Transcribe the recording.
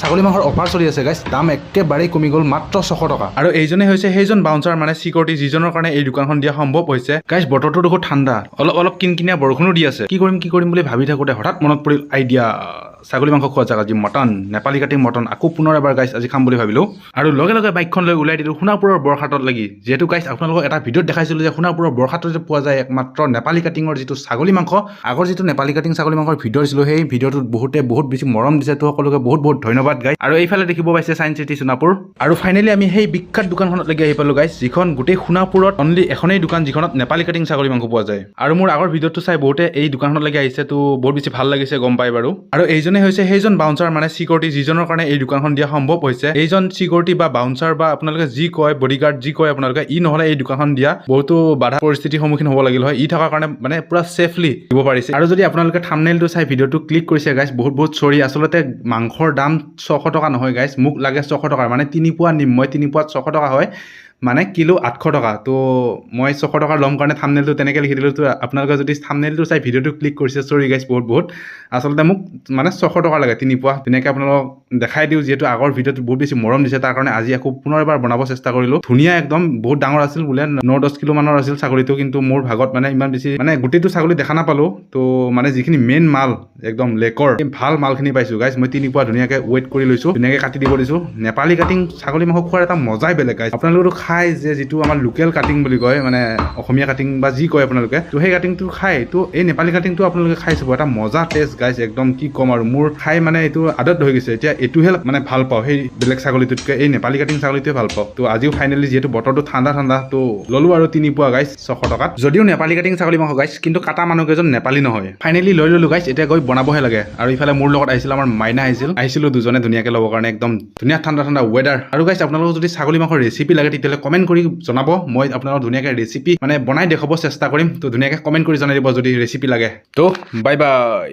ছাগলী মাংসৰ অফাৰ চলি আছে গাইছ, দাম একেবাৰেই কমি গ'ল, মাত্ৰ 600 টকা। আৰু এইজনে হৈছে সেইজন বাউন্সাৰ মানে চিকিউৰিটি যিজনৰ কাৰণে এই দোকানখন দিয়া সম্ভৱ হৈছে। গাইছ বতৰটো দেখোন ঠাণ্ডা, অলপ কিনকিনীয়া বৰষুণো দি আছে। কি কৰিম বুলি ভাবি থাকোঁতে হঠাৎ মনত পৰিল আইডিয়া, ছাগলী মাংস খোৱা জাগা যি মটন, নেপালী কাটিং মটন আকৌ পুনৰ এবাৰ গাইছ আজি খাম বুলি ভাবিলোঁ। আৰু লগে বাইকখন লৈ ওলাই দিলোঁ সোণাপুৰৰ বৰঘাটত লাগি। যিহেতু গাইছ আপোনালোকক এটা ভিডিঅ'ত দেখাইছিলোঁ যে সোণাপুৰৰ বৰঘাটতে পোৱা যায় একমাত্ৰ নেপালী কাটিঙৰ যিটো ছাগলী মাংস। আগৰ যিটো নেপালী কাটিং ছাগলী মাংসৰ ভিডিঅ' দিছিলোঁ, সেই ভিডিঅ'টোত বহুত বেছি মৰম দিছে, তো সকলোকে বহুত ধন্যবাদ গাইছ। আৰু এইফালে দেখিব পাইছে ছায়েন্স চিটি সোণাপুৰ। আৰু ফাইনেলি আমি সেই বিখ্যাত দোকানখনত লাগি আহি পালোঁ গাইছ, যিখন গোটেই সোণাপুৰত অনলি এখনেই দোকান যিখনত নেপালী কাটিং ছাগলী মাংস পোৱা যায়। আৰু মোৰ আগৰ ভিডিঅ'টো চাই বহুতে এই দোকানখনত লাগি আহিছে, তো বহুত বেছি ভাল লাগিছে গম পাই বাৰু। আৰু এইজনে হৈছে সেইজন বাউন্সাৰ মানে চিকিউৰিটি যিজনৰ কাৰণে এই দোকানখন দিয়া সম্ভৱ হৈছে। এইজন চিকিউৰিটি বা বাউন্সাৰ বা আপোনালোকে যি কয় বডিগাৰ্ড যি কয় আপোনালোকে, ই নহ'লে এই দোকানখন দিয়া বহুতো বাধা পৰিস্থিতিৰ সন্মুখীন হ'ব লাগিল হয়। ই থকাৰ কাৰণে মানে পুৰা ছেফলি দিব পাৰিছে। আৰু যদি আপোনালোকে থাম্বনেইলটো চাই ভিডিঅ'টো ক্লিক কৰিছে গাইছ, বহুত চৰি, আচলতে মাংসৰ দাম 600 টকা নহয় গাইছ, মোক লাগে 600 টকাৰ, মানে 3 পোৱা নিম মই, 3 পোৱাত 600 টকা হয়, মানে কিলো 800 টকা। তো মই 600 টকাৰ ল'ম কাৰণে থাম্বনেইলটো তেনেকৈ লিখি দিলোঁ। তো আপোনালোকে যদি থাম্বনেইলটো চাই ভিডিঅ'টো ক্লিক কৰিছে, চৰি গাইছ বহুত আচলতে মোক মানে 600 টকা লাগে 3 পোৱা। তেনেকৈ আপোনালোকক দেখাই দিওঁ, যিহেতু আগৰ ভিডিঅ'টো বহুত বেছি মৰম দিছে, তাৰ কাৰণে আজি আকৌ পুনৰ এবাৰ বনাব চেষ্টা কৰিলোঁ। ধুনীয়া একদম বহুত ডাঙৰ আছিল, বোলে 9-10 কিলো মানৰ আছিল ছাগলীটো, কিন্তু মোৰ ভাগত মানে ইমান বেছি মানে গোটেইটো ছাগলী দেখা নাপালোঁ। তো মানে যিখিনি মেইন মাল একদম লেকৰ ভাল মালখিনি পাইছোঁ গাইছ। মই 3 পোৱা ধুনীয়াকৈ ৱেইট কৰি লৈছোঁ, ধুনীয়াকৈ কাটি দিব দিছোঁ। নেপালী কাটিং ছাগলী মাংস খোৱাৰ এটা মজাই বেলেগ গাইছ। আপোনালোকেতো খাই যে যিটো আমাৰ লোকেল কাটিং বুলি কয়, মানে অসমীয়া কাটিং বা যি কয় আপোনালোকে, তো সেই কাটিংটো খাই, তো এই নেপালী কাটিংটো আপোনালোকে খাই চাব, এটা মজা টেষ্ট গাইছ, একদম কি ক'ম আৰু, মোৰ খাই মানে এইটো আদত হৈ গৈছে। এতিয়া এইটোহে মানে ভাল পাওঁ, সেই বেলেগ ছাগলীটোতকৈ এই নেপালী কাটিং ছাগলীটোৱে ভাল পাওঁ। তো আজিও ফাইনেলি যিহেতু বতৰটো ঠাণ্ডা, তো ল'লোঁ আৰু 3 পোৱা গাইছ 600 টকাত। যদিও নেপালী কাটিং ছাগলী মাংস গাইছ, কিন্তু কাটা মানুহকেইজন নেপালী নহয়। ফাইনেলি লৈ ল'লোঁ গাইছ, এতিয়া গৈ বনাবহে লাগে। আৰু ইফালে মোৰ লগত আহিছিল আমাৰ মাইনা আহিছিলোঁ দুজনে ধুনীয়াকৈ ল'বৰ কাৰণে, একদম ধুনীয়া ঠাণ্ডা ৱেডাৰ। আৰু গাইছ আপোনালোকক যদি ছাগলী মাংসৰ ৰেচিপি লাগে তেতিয়াহ'লে কমেণ্ট কৰি জনাব, মই আপোনালোকক ধুনীয়াকৈ ৰেচিপি মানে বনাই দেখাব চেষ্টা কৰিম। তো ধুনীয়াকৈ কমেণ্ট কৰি জনাই দিব যদি ৰেচিপি লাগে। তো বাই বাই।